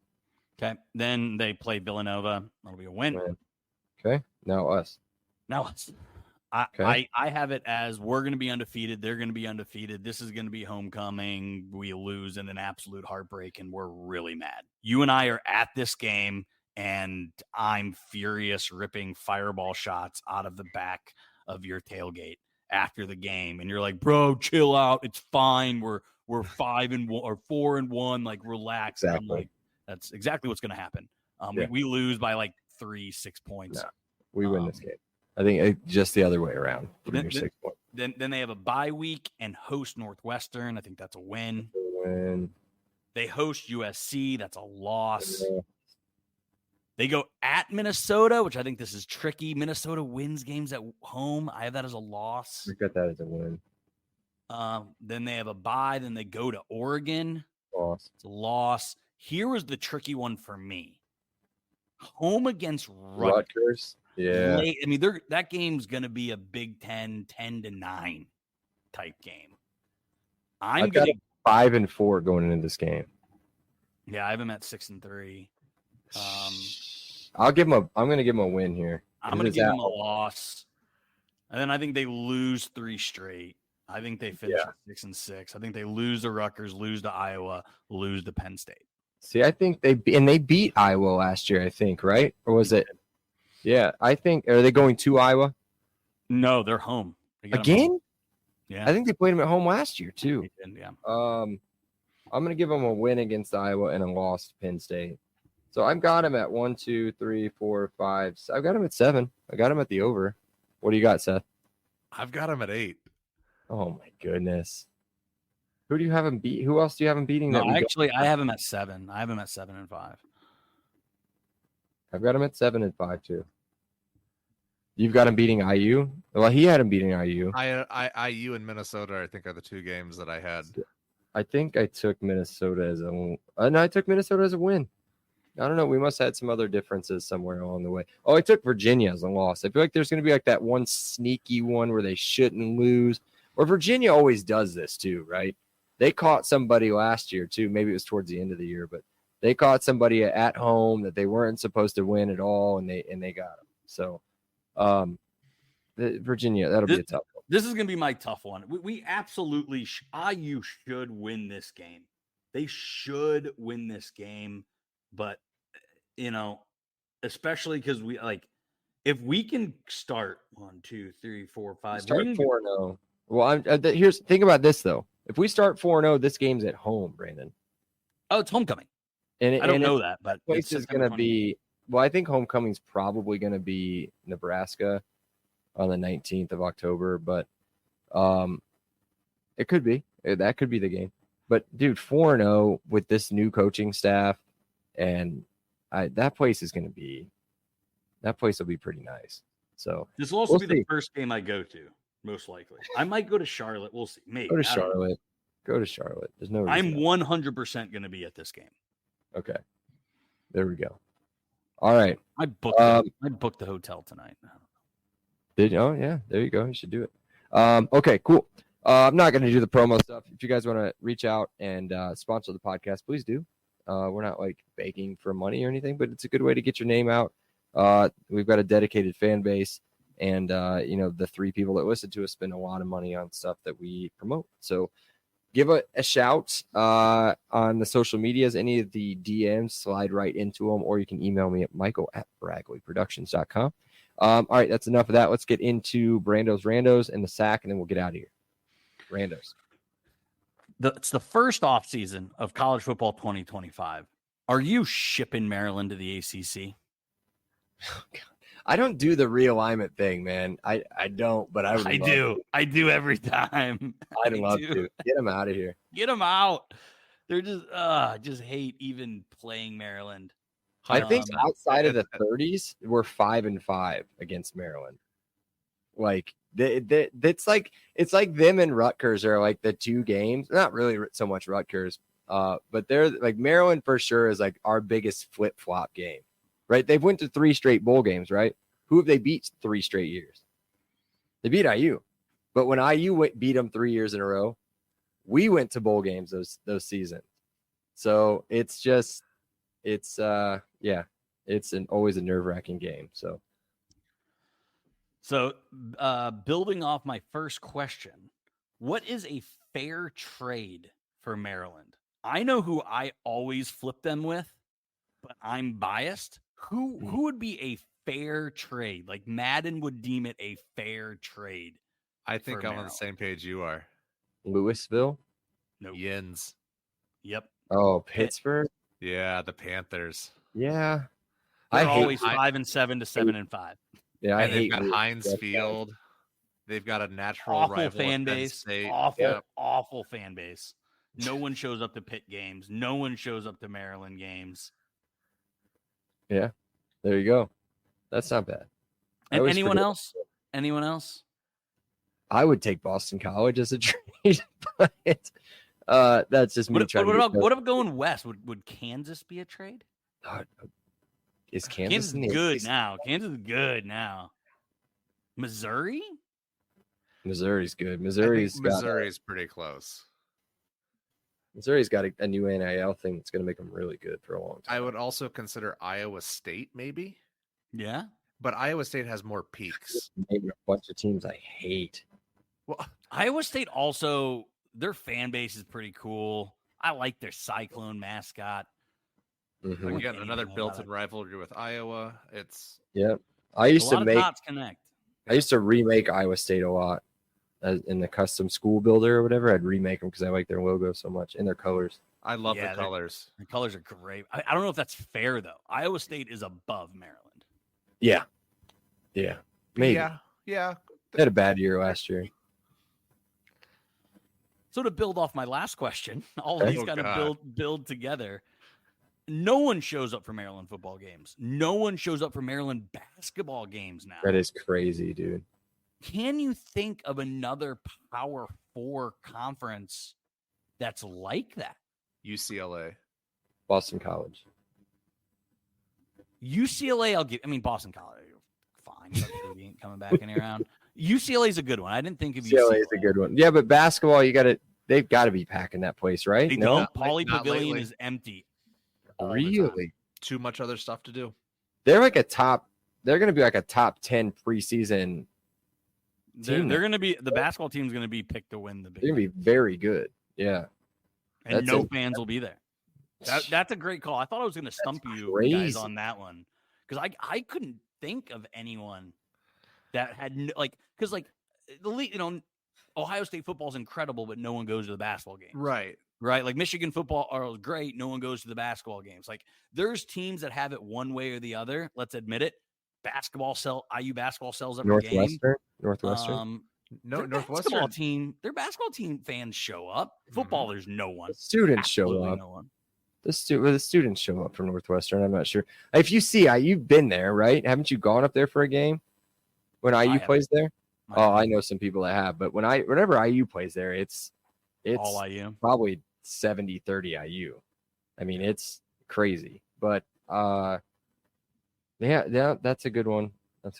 Okay, then they play Villanova. That'll be a win.
Okay, now us.
I have it as we're going to be undefeated. They're going to be undefeated. This is going to be homecoming. We lose in an absolute heartbreak, and we're really mad. You and I are at this game, and I'm furious, ripping fireball shots out of the back of your tailgate after the game. And you're like, bro, chill out. It's fine. We're 5-1 or 4-1. Like, relax.
Exactly.
I'm like, that's exactly what's going to happen.
Yeah.
We lose by like 3-6 points.
No, we win this game. I think just the other way around. 3 or 6 points.
Then they have a bye week and host Northwestern. I think that's a win. They host USC. That's a loss.
Yeah.
They go at Minnesota, which I think this is tricky. Minnesota wins games at home. I have that as a loss.
We got that as a win.
Then they have a bye. Then they go to Oregon.
Loss.
It's a loss. Here was the tricky one for me. Home against Rutgers.
Yeah.
That game's going to be a Big Ten 10-9 type game.
I've got 5-4 going into this game.
Yeah, I have them at 6-3.
I'm going to give them a win here.
I'm going to give them a loss. And then I think they lose 3 straight. I think they finish at 6-6. I think they lose to Rutgers, lose to Iowa, lose to Penn State.
See, I think they beat Iowa last year, I think, right? Or was it? Yeah, I think. Are they going to Iowa?
No, they're home.
Again?
Yeah.
I think they played them at home last year, too.
Yeah.
I'm going to give them a win against Iowa and a loss to Penn State. So I've got them at 1, 2, 3, 4, 5. I've got them at 7. I got them at the over. What do you got, Seth?
I've got them at 8.
Oh my goodness. Who do you have them beat? Who else do you have them beating?
No, actually, I have them at 7. I have them at 7 and 5.
I've got them at 7 and 5 too. You've got him beating IU. Well, he had him beating IU.
IU and Minnesota, I think, are the 2 games that I had.
I think I took Minnesota as a. No, I took Minnesota as a win. I don't know. We must have had some other differences somewhere along the way. Oh, I took Virginia as a loss. I feel like there's going to be like that one sneaky one where they shouldn't lose. Or Virginia always does this too, right? They caught somebody last year too. Maybe it was towards the end of the year, but they caught somebody at home that they weren't supposed to win at all, and they got them. So, Virginia, that'll be a tough one.
This is going to be my tough one. We absolutely IU should win this game. They should win this game, but especially because we if we can start 1, 2, 3, 4, 5,
start 4-0. Well, think about this though. If we start 4-0, this game's at home, Brandon.
Oh, it's homecoming.
And
I don't know that, but
place is going to be. Well, I think homecoming's probably going to be Nebraska on the 19th of October, but it could be. That could be the game. But dude, 4-0 with this new coaching staff, and that place will be pretty nice. So
this will also be the first game I go to, most likely. I might go to Charlotte. We'll see. Maybe
go to Charlotte. Go to Charlotte. There's no reason.
I'm 100% going to be at this game.
Okay, there we go. All right,
I booked the hotel tonight.
Did you? Oh yeah, there you go. You should do it. Okay, cool. I'm not going to do the promo stuff. If you guys want to reach out and sponsor the podcast, please do. We're not like begging for money or anything, but it's a good way to get your name out. We've got a dedicated fan base, and the 3 people that listen to us spend a lot of money on stuff that we promote. So give a shout on the social medias. Any of the DMs, slide right into them, or you can email me at michael@braggleyproductions.com. All right, that's enough of that. Let's get into Brando's Randos and the sack, and then we'll get out of here. Randos.
It's the first offseason of college football 2025. Are you shipping Maryland to the ACC?
Oh, God. I don't do the realignment thing, man. I don't, but I
do. To. I do every time.
I'd love to. Get them out of here.
Get them out. They're just hate even playing Maryland.
I think outside of the 30s, we're 5-5 against Maryland. Like it's like them and Rutgers are like the 2 games. Not really so much Rutgers, but they're like Maryland for sure is like our biggest flip-flop game, right? They've went to 3 straight bowl games, right? Who have they beat 3 straight years? They beat IU, but when IU beat them 3 years in a row, we went to bowl games those seasons. So it's always a nerve-wracking game.
So building off my first question, what is a fair trade for Maryland? I know who I always flip them with, but I'm biased. Who would be a fair trade? Like Madden would deem it a fair trade.
I think I'm on the same page you are.
Louisville?
No.
Yins.
Yep.
Oh, Pittsburgh?
Yeah, the Panthers.
Yeah.
They're always 5-7 to 7-5.
Yeah,
and they've got Heinz Field. They've got a natural rival
fan base. Awful fan base. No one shows up to Pitt games. No one shows up to Maryland games.
Yeah, there you go. That's not bad.
And anyone else? Anyone else?
I would take Boston College as a trade, but that's just me trying.
What about going west? Would Kansas be a trade?
Is Kansas
good now? Kansas is good now. Missouri?
Missouri's good.
Missouri's pretty close.
Missouri's got a new NIL thing that's going to make them really good for a long time.
I would also consider Iowa State, maybe.
Yeah,
but Iowa State has more peaks.
Maybe a bunch of teams I hate.
Well, Iowa State also, their fan base is pretty cool. I like their Cyclone mascot.
Mm-hmm.
You got another built-in rivalry with Iowa.
I used to make.
Connect.
I used to remake Iowa State a lot in the custom school builder or whatever. I'd remake them because I like their logo so much and their colors.
I love
Yeah,
the colors.
The colors are great. I don't know if that's fair, though. Iowa State is above Maryland.
Yeah. Maybe.
Yeah.
They had a bad year last year.
So to build off my last question, all of these kind of build together. No one shows up for Maryland football games. No one shows up for Maryland basketball games now.
That is crazy, dude.
Can you think of another Power 4 conference that's like that?
UCLA.
Boston College.
UCLA, Boston College, fine. He ain't coming back any around. UCLA is a good one. I didn't think of UCLA.
UCLA is a good one. Yeah, but basketball, they've got to be packing that place, right?
They don't. Pauley Pavilion is empty.
Really?
Too much other stuff to do.
They're going to be like a top 10 preseason team.
They're going to be, the basketball team's going to be picked to win the Big
They're going to be very good. Yeah.
And no fans will be there. That's a great call. I thought I was going to stump you guys on that one because I couldn't think of anyone that had because the league, Ohio State football is incredible, but no one goes to the basketball games.
Right.
Like Michigan football are great. No one goes to the basketball games. Like there's teams that have it one way or the other. Let's admit it. IU basketball sells every game.
Northwestern.
Northwestern.
Their basketball team fans show up. Football, there's no one.
Students show up.
No one.
The students show up from Northwestern. I'm not sure. If you see you've been there, right? Haven't you gone up there for a game when IU plays there? I know some people that have, but whenever IU plays there, it's
all IU.
Probably 70-30 IU. I mean, it's crazy. But yeah, that's a good one. I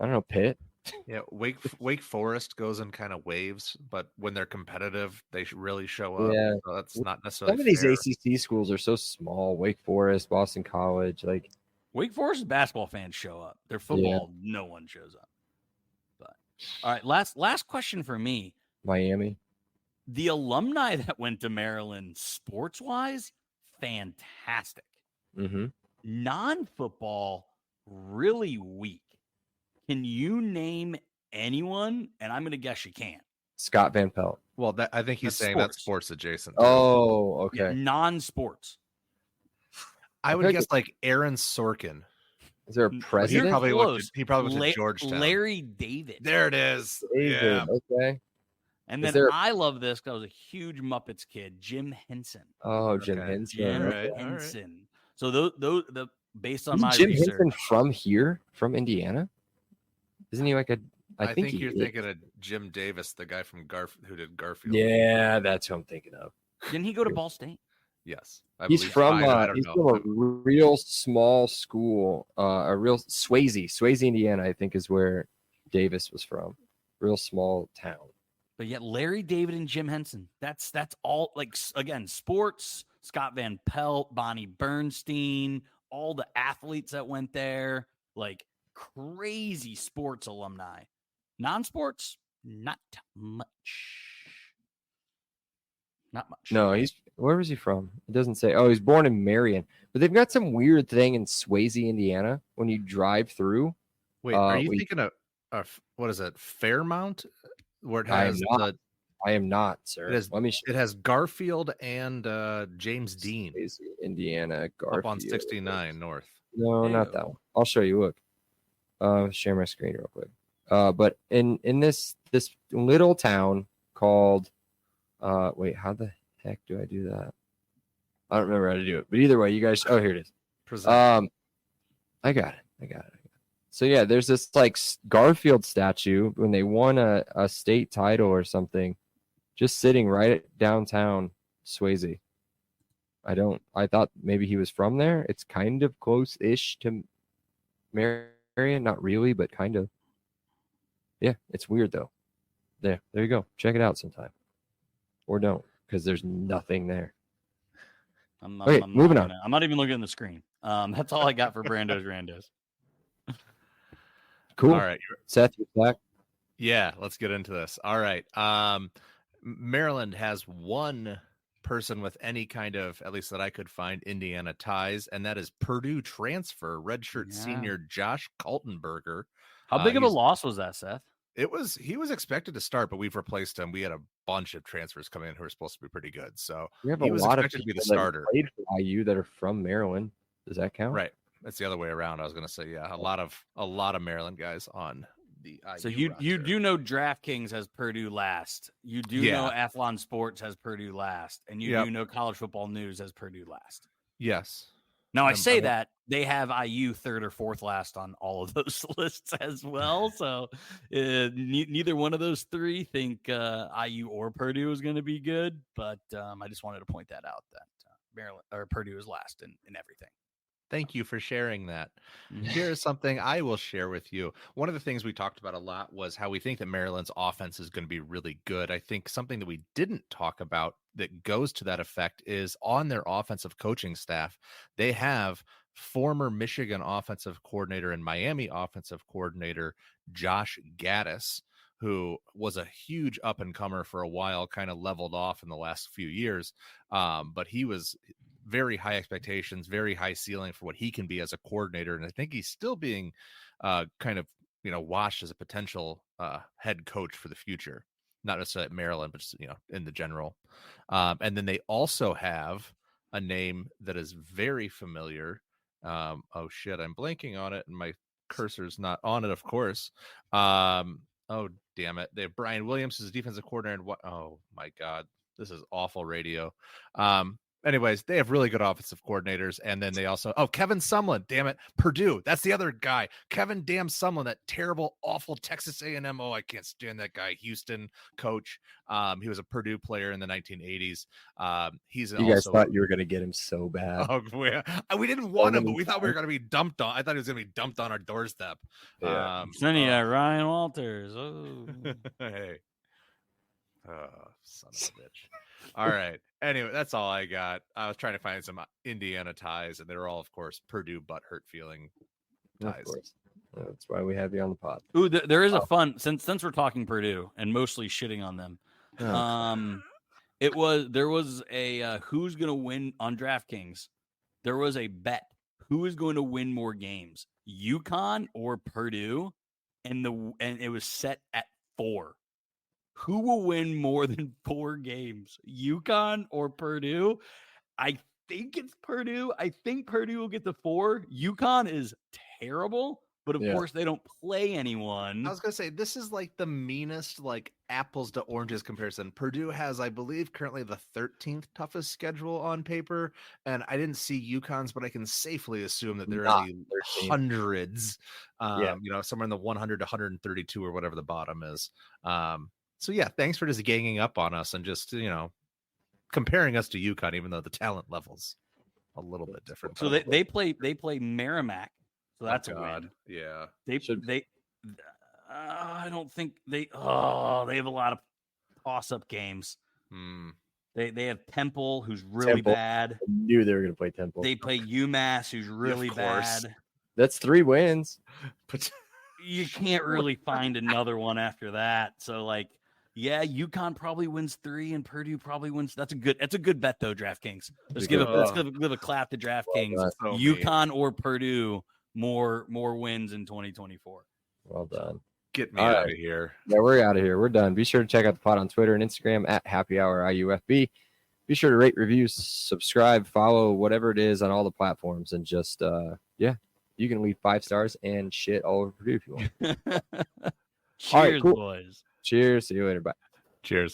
don't know, Pitt.
Yeah, Wake Forest goes in kind of waves, but when they're competitive, they really show up.
Yeah,
so that's not necessarily.
Some of these ACC schools are so small. Wake Forest, Boston College,
Wake Forest basketball fans show up. Their football, no one shows up. But all right, last question for me.
Miami.
The alumni that went to Maryland, sports-wise, fantastic.
Mm-hmm.
Non-football, really weak. Can you name anyone? And I'm going to guess you can't.
Scott Van Pelt.
Well, I think he's saying that's sports adjacent.
Oh, okay.
Yeah, non-sports.
I would guess like Aaron Sorkin.
Is there a president?
He probably went to Georgetown.
Larry David.
There it is.
David. Yeah. Okay.
And then I love this because I was a huge Muppets kid. Jim Henson.
Oh, Jim Henson.
Jim Henson. Right. So those based on my
Jim
research.
Henson from Indiana? Isn't he like a? I think
you're thinking of Jim Davis, the guy from who did Garfield.
Yeah, that's who I'm thinking of.
Didn't he go to Ball State?
Yes,
he's from a real small school, a real Swayze, Indiana. I think is where Davis was from. Real small town.
But yet Larry David and Jim Henson. That's all. Again, sports. Scott Van Pelt, Bonnie Bernstein, all the athletes that went there. Crazy sports alumni. Non-sports, not much. Not much.
No, where was he from? It doesn't say. Oh, he's born in Marion. But they've got some weird thing in Swayze, Indiana, when you drive through.
Wait, are you thinking of what is it? Fairmount? Where it has
I am not, sir.
It has Garfield and James Dean.
Swayze, Indiana, Garfield.
Up on 69 North.
No, not that one. I'll show you. Look. Share my screen real quick. But in this little town called wait, how the heck do I do that? I don't remember how to do it. But either way, you guys here it is. I got it. So yeah, there's this Garfield statue when they won a state title or something, just sitting right downtown Swayze. I thought maybe he was from there. It's kind of close-ish to Marion, not really, but kind of. Yeah, it's weird though. There you go. Check it out sometime, or don't, because there's nothing there. Moving on.
I'm not even looking at the screen. That's all I got for Brando's Randos.
Cool.
All right,
Seth, you're back.
Yeah, let's get into this. All right. Maryland has one person with any kind of, at least that I could find, Indiana ties, and that is Purdue transfer redshirt senior Josh Kaltenberger.
How big of a loss was that, Seth?
He was expected to start, but we've replaced him. We had a bunch of transfers coming in who were supposed to be pretty good. So
We have
he
a
was
lot of
expected to be the
people that
starter.
played for IU that are from Maryland. Does that count?
Right. That's the other way around. I was going to say, yeah, a lot of Maryland guys on the IU
So you
roster.
do know DraftKings has Purdue last. You do know Athlon Sports has Purdue last, and you do know College Football News has Purdue last.
Yes.
Now I say that they have IU third or fourth last on all of those lists as well. So neither one of those three think IU or Purdue is going to be good. But I just wanted to point that out that Maryland or Purdue is last in everything.
Thank you for sharing that. Here's something I will share with you. One of the things we talked about a lot was how we think that Maryland's offense is going to be really good. I think something that we didn't talk about that goes to that effect is on their offensive coaching staff. They have former Michigan offensive coordinator and Miami offensive coordinator Josh Gaddis, who was a huge up-and-comer for a while, kind of leveled off in the last few years. But he was very high expectations, very high ceiling for what he can be as a coordinator. And I think he's still being kind of, watched as a potential head coach for the future, not necessarily at Maryland, but just, in the general. And then they also have a name that is very familiar. Oh shit, I'm blanking on it and my cursor's not on it, of course. Oh damn it. They have Brian Williams as defensive coordinator. And oh my God, this is awful radio. Anyways, they have really good offensive coordinators. And then they also, Kevin Sumlin, damn it, Purdue. That's the other guy. Kevin damn Sumlin, that terrible, awful Texas A&M. Oh, I can't stand that guy. Houston coach. He was a Purdue player in the 1980s.
You guys thought you were going to get him so bad.
Oh, we didn't want him, but we thought we were going to be dumped on. I thought he was going to be dumped on our doorstep.
Yeah.
Ryan Walters. Oh,
hey. Oh, son of a bitch. All right. Anyway, that's all I got. I was trying to find some Indiana ties, and they're all, of course, Purdue butthurt feeling ties.
Of course. That's why we have you on the pod.
Ooh, there is a fun since we're talking Purdue and mostly shitting on them. There was a who's going to win on DraftKings. There was a bet who is going to win more games, UConn or Purdue, and it was set at 4. Who will win more than 4 games, UConn or Purdue? I think it's Purdue. I think Purdue will get the 4. UConn is terrible, but of course they don't play anyone.
I was going to say, this is like the meanest, like apples to oranges comparison. Purdue has, I believe, currently the 13th toughest schedule on paper. And I didn't see UConn's, but I can safely assume that they're in the hundreds, somewhere in the 100 to 132 or whatever the bottom is. So yeah, thanks for just ganging up on us and just, comparing us to UConn, even though the talent level's a little bit different.
So they play Merrimack. So that's a win.
Yeah.
I don't think they have a lot of toss-up games. They have Temple, who's really bad.
I knew they were going to play Temple.
They play UMass, who's really bad.
That's 3 wins.
But you can't really find another one after that. So UConn probably wins 3 and Purdue probably wins. That's a good bet though, DraftKings. Let's give a clap to DraftKings. UConn or Purdue more wins in 2024.
Well done.
Get me out of here.
Yeah, we're out of here. We're done. Be sure to check out the pod on Twitter and Instagram at Happy Hour IUFB. Be sure to rate, review, subscribe, follow, whatever it is on all the platforms, and just you can leave 5 stars and shit all over Purdue if you want.
Cheers, boys.
Cheers. See you later. Bye.
Cheers.